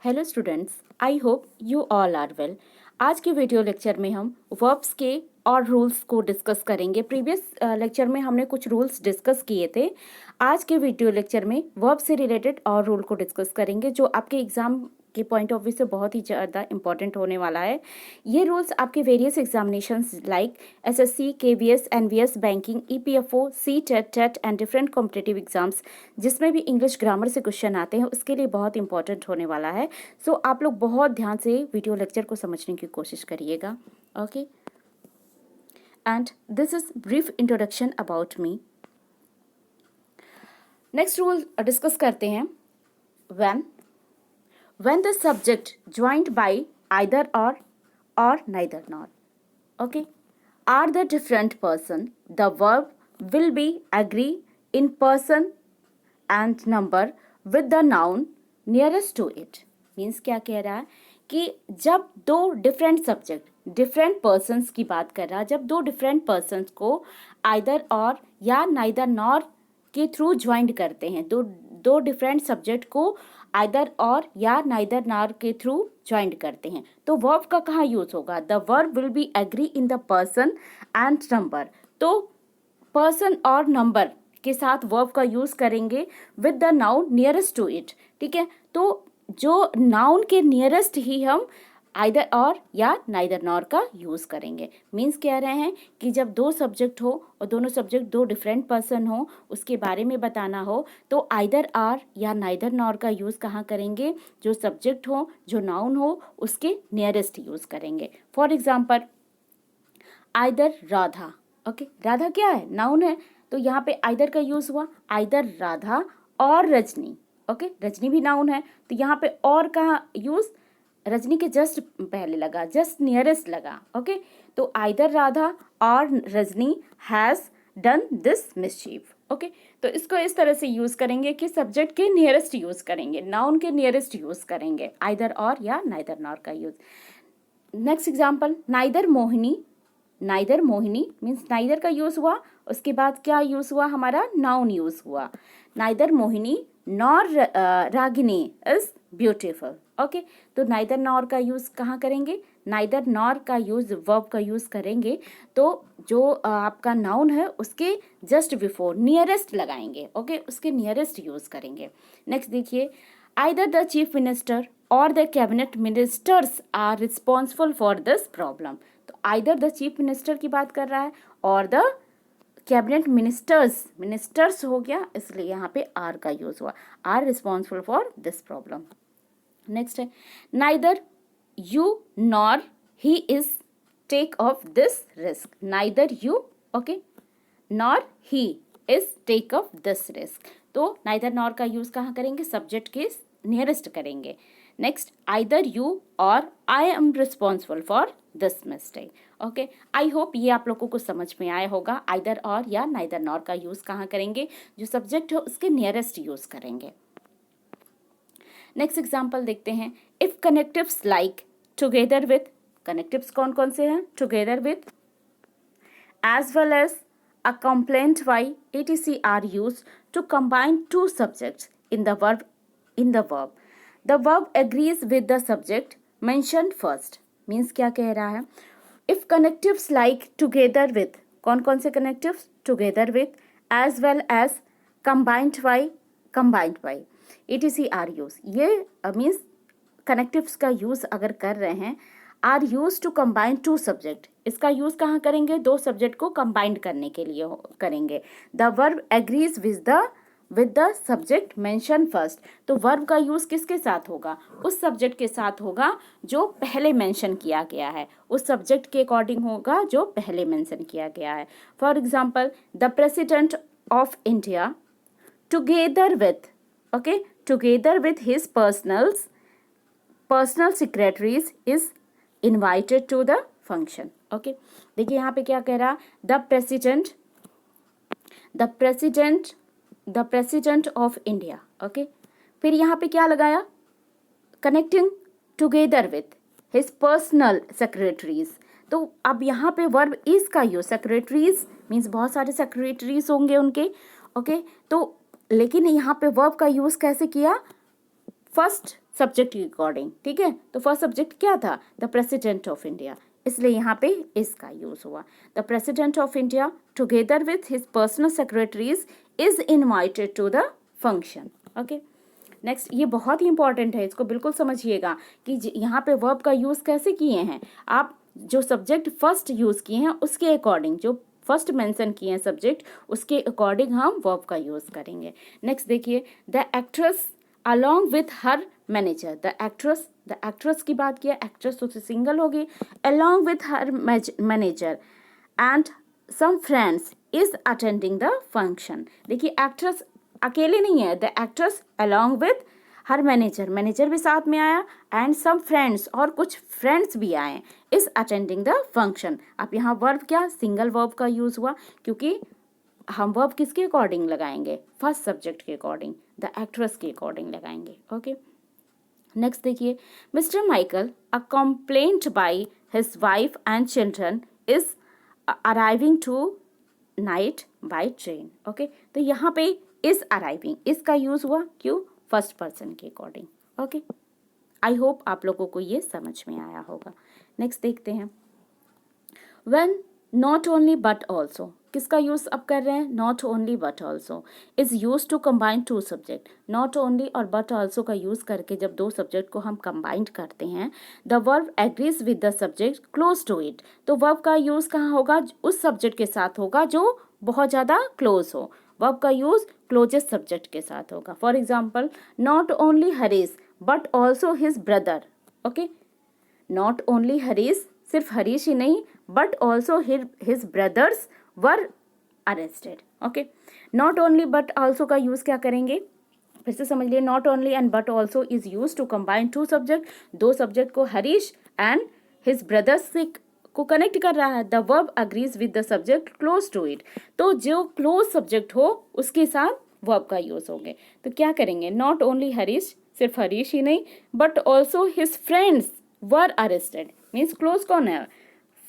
Hello students, I hope you all are well. आज के video lecture में हम वर्ब्स के और रूल्स को डिस्कस करेंगे। प्रीवियस लेक्चर में हमने कुछ रूल्स डिस्कस किए थे। आज के वीडियो लेक्चर में वर्ब से रिलेटेड और रूल को डिस्कस करेंगे जो आपके एग्जाम के पॉइंट ऑफ व्यू से बहुत ही ज़्यादा इंपॉर्टेंट होने वाला है। ये रूल्स आपके various examinations like SSC, KVS, NVS, banking, EPFO, CTET, TET and different competitive exams जिसमें भी इंग्लिश ग्रामर से क्वेश्चन आते हैं उसके लिए बहुत इंपॉर्टेंट होने वाला है। सो आप लोग बहुत ध्यान से वीडियो लेक्चर को समझने की कोशिश करिएगा। Okay, and this is brief introduction about me. Next rule discuss करते हैं। when the subject joined by either or neither nor, okay, are the different person, the verb will be agree in person and number with the noun nearest to it। Means क्या कह रहा है कि जब दो different subject different persons की बात कर रहा है, जब दो डिफरेंट पर्सन्स को आइदर और या नाइदर नॉर के थ्रू ज्वाइंट करते हैं, दो डिफरेंट सब्जेक्ट को आइदर और या नाइदर नॉर के थ्रू ज्वाइंट करते हैं, तो वर्ब का कहाँ यूज होगा? The verb will be agree in the person and number. तो पर्सन और नंबर के साथ वर्ब का यूज करेंगे with the noun nearest to it. ठीक है, तो जो नाउन के नियरेस्ट ही हम आइदर और या नाइदर नॉर का यूज़ करेंगे। मीन्स कह रहे हैं कि जब दो सब्जेक्ट हो और दोनों सब्जेक्ट दो डिफरेंट पर्सन हो, उसके बारे में बताना हो, तो आइदर आर या नाइदर नॉर का यूज़ कहाँ करेंगे? जो सब्जेक्ट हो, जो नाउन हो, उसके नियरेस्ट यूज़ करेंगे। For example either Radha. Okay, Radha क्या है? नाउन है, तो यहाँ पे आइदर का यूज़ हुआ, आइदर राधा और रजनी। ओके, रजनी भी नाउन है, तो यहाँ पे और कहाँ यूज़? रजनी के जस्ट पहले लगा, जस्ट नियरेस्ट लगा। ओके, तो आइदर राधा और Rajni has done this mischief. Okay, तो इसको इस तरह से यूज़ करेंगे कि सब्जेक्ट के नियरेस्ट यूज़ करेंगे, नाउन के नियरेस्ट यूज़ करेंगे, आइदर और या नाइदर नॉर का use. Next example neither Mohini. Neither Mohini means neither का यूज़ हुआ, उसके बाद क्या यूज़ हुआ? हमारा नाउन यूज़ हुआ। Neither Mohini nor Ragini is beautiful. Okay, तो नाइदर नॉर का यूज़ कहाँ करेंगे? नाइदर नॉर का यूज़ वर्ब का यूज़ करेंगे, तो जो आपका नाउन है उसके जस्ट बिफोर नियरेस्ट लगाएंगे। ओके, उसके नियरेस्ट यूज़ करेंगे। नेक्स्ट देखिए, आइदर द चीफ मिनिस्टर और the cabinet ministers are responsible for this problem. तो आइदर द चीफ मिनिस्टर की बात कर रहा है और द कैबिनेट मिनिस्टर्स हो गया, इसलिए यहाँ पे आर का यूज हुआ, are responsible for this problem. Next है neither you nor he is take of this risk. Neither you, okay, nor he is take of this risk. तो नाइदर नॉर का यूज कहाँ करेंगे? सब्जेक्ट के nearest करेंगे। Next either you और I am responsible for this mistake. Okay, I hope ये आप लोगों को समझ में आया होगा। आइदर और या नाइदर नॉर का यूज़ कहाँ करेंगे? जो सब्जेक्ट है उसके नियरेस्ट यूज़ करेंगे। नेक्स्ट एग्जाम्पल देखते हैं। If connectives like together with, connectives कौन कौन से हैं? Together with, as well as a complaint by etc are used to combine two subjects in the verb. The verb agrees with the subject mentioned first. Means क्या कह रहा है? If connectives like together with, कौन कौन से connectives? Together with, as well as combined by etc are used. ये means connectives का use अगर कर रहे हैं, are use to combine two subject, इसका यूज कहाँ करेंगे? दो सब्जेक्ट को कंबाइंड करने के लिए करेंगे। The verb agrees with the subject mention first. तो वर्ब का यूज किसके साथ होगा? उस सब्जेक्ट के साथ होगा जो पहले मेंशन किया गया है, उस सब्जेक्ट के अकॉर्डिंग होगा जो पहले मेंशन किया गया है। For example the president of India together with, okay, together with his personal secretaries is invited to the function. Okay, देखिए यहाँ पे क्या कह रहा? The president of India. Okay, फिर यहाँ पे क्या लगाया? Connecting together with his personal secretaries. तो अब यहाँ पे वर्ब इज का यूज, सेक्रेटरीज मीन्स बहुत सारे सेक्रेटरीज होंगे उनके। ओके, तो लेकिन यहाँ पे वर्ब का यूज कैसे किया? फर्स्ट सब्जेक्ट के अकॉर्डिंग, ठीक है। तो फर्स्ट सब्जेक्ट क्या था, द प्रेसिडेंट ऑफ इंडिया, इसलिए यहाँ पे इसका यूज हुआ। The president of India together with his personal secretaries is invited to the function. Okay, next, ये बहुत ही इंपॉर्टेंट है, इसको बिल्कुल समझिएगा कि यहाँ पे वर्ब का यूज कैसे किए हैं। आप जो सब्जेक्ट फर्स्ट यूज किए हैं उसके अकॉर्डिंग, जो फर्स्ट मेंशन किए हैं सब्जेक्ट, उसके अकॉर्डिंग हम वर्ब का यूज करेंगे। नेक्स्ट देखिए, the actress along with her manager, the actress की बात किया, एक्ट्रेस तो सिंगल होगी, along with her manager and some friends is attending the function. देखिए एक्ट्रेस अकेले नहीं है, the actress along with her manager भी साथ में आया, एंड सम फ्रेंड्स, और कुछ फ्रेंड्स भी आए, इज अटेंडिंग द फंक्शन। अब यहाँ वर्ब क्या, सिंगल वर्ब का यूज हुआ, क्योंकि हम वर्ब किसके अकॉर्डिंग लगाएंगे, फर्स्ट सब्जेक्ट के अकॉर्डिंग, द एक्ट्रेस के अकॉर्डिंग लगाएंगे। ओके, नेक्स्ट देखिए, mister Michael a complaint by his wife and children is arriving tonight by train. Okay, तो यहाँ पे इज अराइविंग, इसका यूज हुआ, क्यों, फर्स्ट पर्सन के अकॉर्डिंग। ओके, आई होप आप लोगों को ये समझ में आया होगा। नेक्स्ट देखते हैं, when not only but also, किसका यूज अब कर रहे हैं, not only but also is use to combine two subject. Not only और बट ऑल्सो का यूज करके जब दो सब्जेक्ट को हम कंबाइंड करते हैं, the verb agrees with the subject close to it. तो वर्ब का यूज कहाँ होगा, उस सब्जेक्ट के साथ होगा जो बहुत ज़्यादा क्लोज हो। वर्ब का यूज क्लोजेस्ट सब्जेक्ट के साथ होगा। For example, not only Harish but also his brother. Okay, not only Harish, सिर्फ हरीश ही नहीं, but also his brothers were arrested. Okay, not only but also का यूज क्या करेंगे, फिर से समझ लिए, not only and but also is use to combine two subject, दो सब्जेक्ट को हरीश एंड हिज ब्रदर्स से को कनेक्ट कर रहा है। The verb agrees with the subject close to it, तो जो क्लोज सब्जेक्ट हो उसके साथ वर्ब का यूज होंगे। तो क्या करेंगे, नॉट ओनली हरीश, सिर्फ हरीश ही नहीं, but also his friends were arrested, means close कौन है,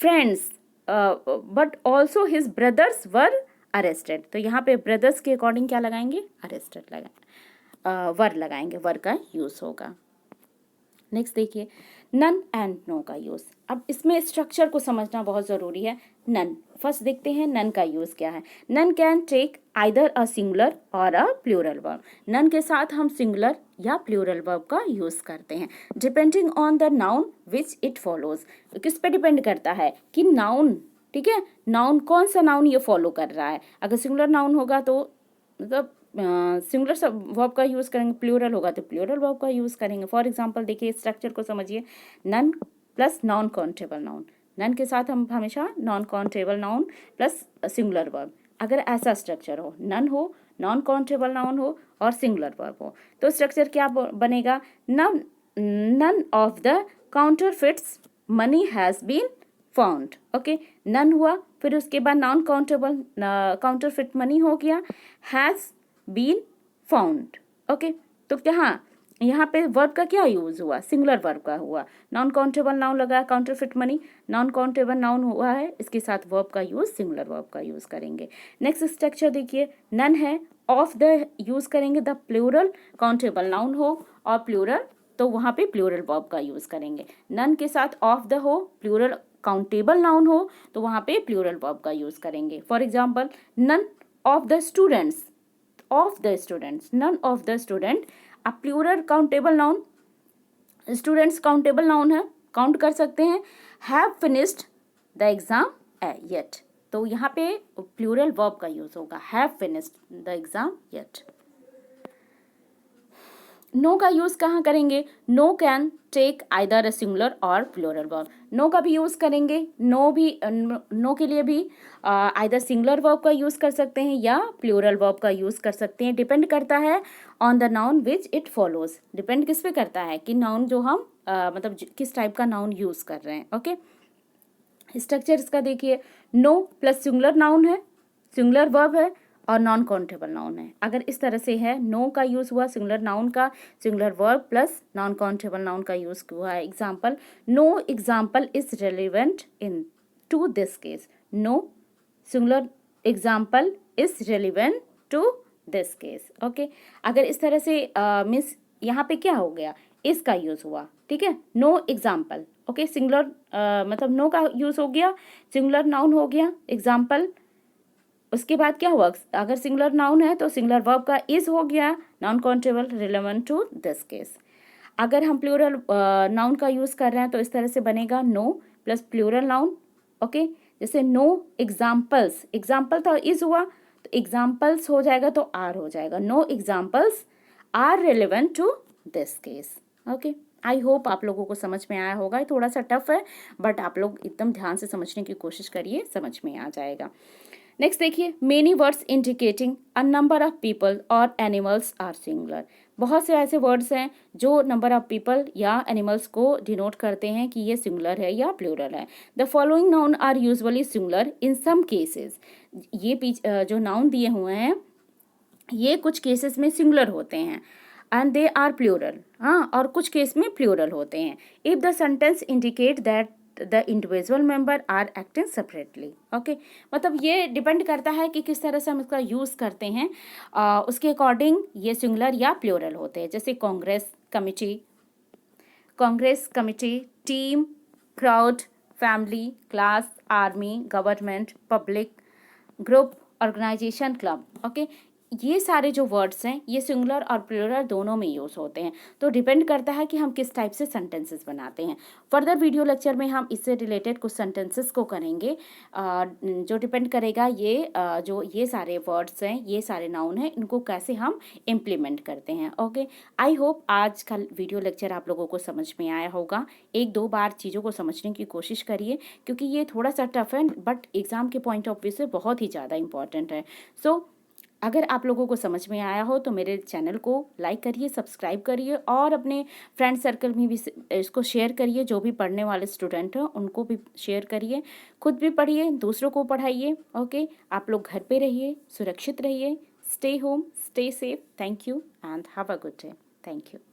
friends, but also his brothers were arrested. तो यहाँ पे ब्रदर्स के अकॉर्डिंग क्या लगाएंगे, अरेस्टेड लगाएंगे, वर लगाएंगे, वर का यूज होगा। नेक्स्ट देखिए, नन एंड नो का यूज। अब इसमें स्ट्रक्चर को समझना बहुत ज़रूरी है। नन, फर्स्ट देखते हैं नन का यूज क्या है। None can take either a singular और अ प्लूरल वर्ब। नन के साथ हम सिंगुलर या प्लूरल वर्ब का यूज करते हैं, depending on the noun which it follows. किस पे डिपेंड करता है कि नाउन, ठीक है, नाउन कौन सा नाउन ये फॉलो कर रहा है। अगर सिंगुलर नाउन होगा तो मतलब सिंगुलर वर्ब का यूज़ करेंगे, प्लूरल होगा तो प्लूरल वर्ब का यूज़ करेंगे। फॉर एग्जांपल देखिए, स्ट्रक्चर को समझिए, none plus non countable noun. None के साथ हम हमेशा non countable noun plus singular verb. अगर ऐसा स्ट्रक्चर हो, नन हो, नॉन काउंटेबल नाउन हो और सिंगुलर वर्ब हो, तो स्ट्रक्चर क्या बनेगा, none of the counterfeits money has been found. Okay, none हुआ, फिर उसके बाद नॉन काउंटेबल काउंटरफिट मनी हो गया, हैज़ बीन फाउंड। ओके, तो क्या यहाँ पे वर्ब का क्या यूज हुआ, सिंगुलर वर्ब का हुआ, नॉन काउंटेबल नाउन लगा, counterfeit money non countable noun हुआ है, इसके साथ वर्ब का यूज सिंगुलर वर्ब का यूज करेंगे। नेक्स्ट स्ट्रक्चर देखिए, नन है, ऑफ द यूज करेंगे, द प्लूरल काउंटेबल नाउन हो और प्लूरल, तो वहाँ पे प्लूरल वर्ब का यूज करेंगे। नन के साथ ऑफ द हो, प्लूरल काउंटेबल नाउन हो, तो वहाँ पे प्लूरल वर्ब का यूज करेंगे। For example, none of the students, of the students, none of the student, a plural countable noun, students countable noun है, काउंट कर सकते हैं, have finished the exam yet, तो यहाँ पे प्लूरल वर्ब का यूज होगा, have finished the exam yet। No का यूज कहाँ करेंगे, no can take either a singular और प्लूरल वर्ब। नो का भी यूज करेंगे, नो के लिए भी आइदर सिंगुलर वर्ब का यूज कर सकते हैं या प्लूरल वर्ब का यूज कर सकते हैं, डिपेंड करता है on the noun which it follows. Depend किस पे करता है कि नाउन जो हम मतलब किस टाइप का नाउन यूज कर रहे हैं। ओके, स्ट्रक्चर इसका देखिए, नो प्लस सिंगुलर नाउन है, सिंगुलर वर्ब है और नॉन काउंटेबल नाउन है। अगर इस तरह से है, नो का यूज हुआ सिंगुलर नाउन का, singular verb plus non countable noun का यूज हुआ है। Example, no example is relevant in to this case. No singular example is relevant to this case. Okay, अगर इस तरह से मीन्स यहाँ पे क्या हो गया, इज का यूज़ हुआ, ठीक है। नो एग्जाम्पल, ओके, सिंगुलर मतलब नो का यूज़ हो गया, सिंगुलर नाउन हो गया एग्जाम्पल। उसके बाद क्या हुआ, अगर सिंगुलर नाउन है तो सिंगुलर वर्ब का इज हो गया, non countable, relevant to this case. अगर हम प्लूरल नाउन का यूज़ कर रहे हैं तो इस तरह से बनेगा no plus plural noun, okay. जैसे नो एग्जाम्पल्स, एग्जाम्पल तो इज हुआ तो एग्जाम्पल्स हो जाएगा तो आर हो जाएगा, no examples are relevant to this case, okay. I hope आप लोगों को समझ में आया होगा। ये थोड़ा सा टफ है बट आप लोग एकदम ध्यान से समझने की कोशिश करिए, समझ में आ जाएगा। नेक्स्ट देखिए, many words indicating a number of people और एनिमल्स आर सिंगुलर। बहुत से ऐसे वर्ड्स हैं जो नंबर ऑफ पीपल या एनिमल्स को डिनोट करते हैं कि ये सिंगुलर है या प्लूरल है। The following noun are usually singular in some cases. ये जो नाउन दिए हुए हैं ये कुछ केसेस में सिंगुलर होते हैं एंड दे आर प्लूरल, हाँ, और कुछ केस में प्लूरल होते हैं if the sentence indicate that the individual member are acting separately, okay. मतलब ये डिपेंड करता है कि किस तरह से हम इसका यूज़ करते हैं, उसके अकॉर्डिंग ये सिंगुलर या प्लूरल होते हैं। जैसे congress committee, team, crowd, family, class, army, government, public, group, organisation, club, okay. ये सारे जो वर्ड्स हैं ये सिंगुलर और प्लूरल दोनों में यूज़ होते हैं, तो डिपेंड करता है कि हम किस टाइप से सेंटेंसेस बनाते हैं। फर्दर वीडियो लेक्चर में हम इससे रिलेटेड कुछ सेंटेंसेस को करेंगे, जो डिपेंड करेगा ये जो ये सारे वर्ड्स हैं, ये सारे नाउन हैं, इनको कैसे हम इम्प्लीमेंट करते हैं, ओके। आई होप आज का वीडियो लेक्चर आप लोगों को समझ में आया होगा। एक दो बार चीज़ों को समझने की कोशिश करिए क्योंकि ये थोड़ा सा टफ है बट एग्ज़ाम के पॉइंट ऑफ व्यू से बहुत ही ज़्यादा इंपॉर्टेंट है। सो अगर आप लोगों को समझ में आया हो तो मेरे चैनल को लाइक करिए, सब्सक्राइब करिए और अपने फ्रेंड सर्कल में भी इसको शेयर करिए। जो भी पढ़ने वाले स्टूडेंट हैं उनको भी शेयर करिए, खुद भी पढ़िए, दूसरों को पढ़ाइए, ओके। आप लोग घर पे रहिए, सुरक्षित रहिए, stay home, stay safe. Thank you and have a good day. Thank you.